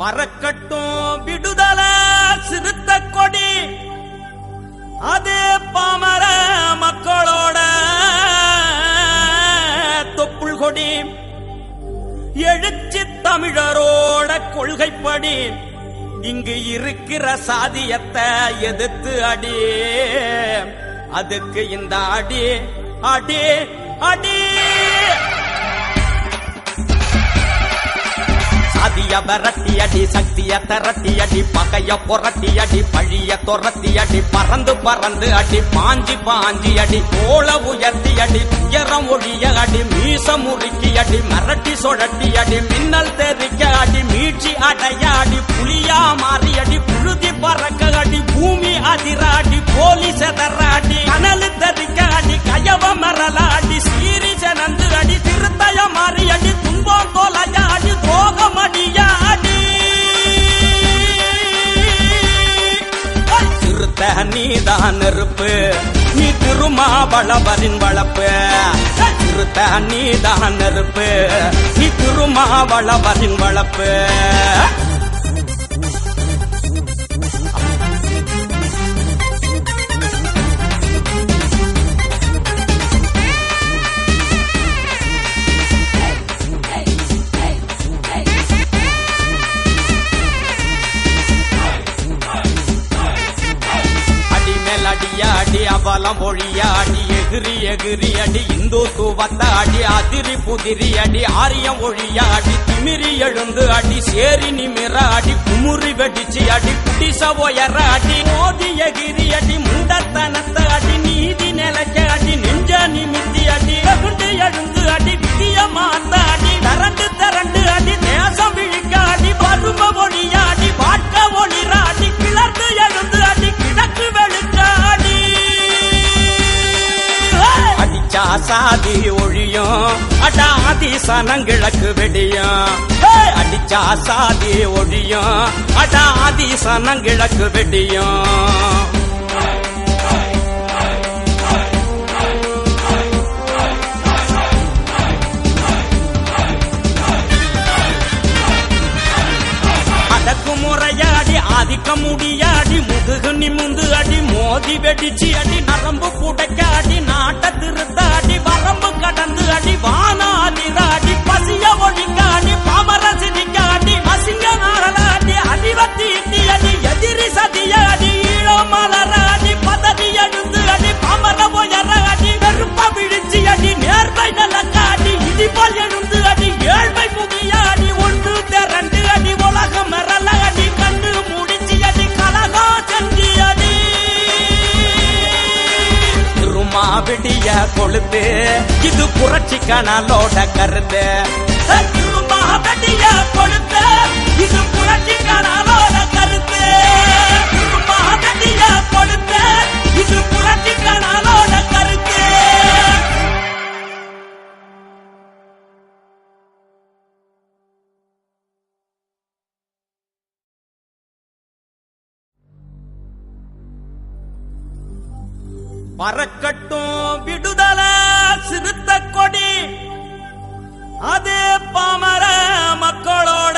பறக்கட்டும் விடுதல சிறுத்த கொடி, அதே பாமர மக்களோட தொப்புள் கொடி. எழுச்சி தமிழரோட கொள்கைப்படி இங்கு இருக்கிற சாதியத்தை எதிர்த்து அடி. அதுக்கு இந்த அடி அடி அடி. சாதிய விரட்டி அடி, சக்திய திரட்டி அடி, பகைய புரட்டி அடி, பழிய துரத்தி அடி, பறந்து பறந்து அடி, பாஞ்சி பாஞ்சி அடி, கோல உயர்த்தி அடி, துயரம் ஒழிய அடி, மீச முறுக்கி அடி, மிரட்டி சுழட்டி அடி, மின்னல் தெரிக்க அடி, மீட்சி அடைய அடி, புலியா மாறி அடி, புழுதி பறக்க அடி, பூமி அதிர அடி, போலி செதற அடி, கனல் தெரிக்க அடி, கயவ மரல அடி, சீரி செனந்து அடி, திருத்தய மாறி அடி, துன்பம் தோலைய அடி, துரோகம் அடியா அடி. சிறுத்த நீதான் நெருப்பு, நீ திருமாவளவரின் வளப்பு. சிறுத்த நீதான் நெருப்பு, நீ திருமாவளவரின் வளப்பு. அடி அவலம் ஒழியாடி, எகிரி எகிரி அடி, இந்துத்துவத்தாடி, அதிரி புதிரி அடி, ஆரியம் ஒழியாடி, திமிரி எழுந்து அடி, சேரி நிமிர அடி, குமுறி வெடிச்சு அடி, குடிச உயர அடி, மோதி எகிரி அடி, முண்டத்தனத்த அடி, நீதி நிலைக்க அடி, நெஞ்ச நிமித்தி அடி, எகுண்டு எழுந்து அடி, விதிய மாந்த அடி, தரண்டு தரண்டு அடி, தேசம் விழிக்க அடி, பருவ ஒழியாடி, வாட்க ஒளிராடி, கிளர்ந்து எழுந்து அடி, கிழக்கு வெளுக்க அடி. அடிச்சா சாதி ஒழியும், அடாதி சனங்கிழக்கு வெடியும். அடிச்சா சாதி ஒழியும், அடாதி சனங்கிழக்கு வெடியும். முறையாடி, ஆதிக்க முடியாடி, முதுகு நிமுந்து அடி, மோதி வெடிச்சு அடி, நரம்பு புடைக்க அடி, நாட்ட திருத்தாடி, வரம்பு கடந்து அடி, வானாதிராடி, பசிய ஒழிக்காடி, பாமர சிரிக்காடி, அசிங்க நாரலாடி, அடிவத்தி இட்டி அடி, எதிரி சதியாடி, ஈழோ மலராடி, பதவி எழுந்து அடி, பாமர உயராடி, வெறுப்ப விழிச்சு அடி, நேர்மை நலக்காடி, இடி போல் எழுந்து அடி, ஏழ்மை முகியாடி, ஒன்று திரண்டு அடி, உலகம் மரல அடி, கண்டு முடிச்சு அடி, கலகா செஞ்சி அடி. திருமாவிடிய கொழுத்து, இது புரட்சி கனலோட கருத்து. திருமாவிடிய கொழுத்து, இது புரட்சி கனலோட கருத்து. திருமாவிடிய கொழுத்து, இது புரட்சி கனலோட கருத்து. பறக்கட்டும் விடுதல சிறுத்த கொடி, அதே பாமர மக்களோட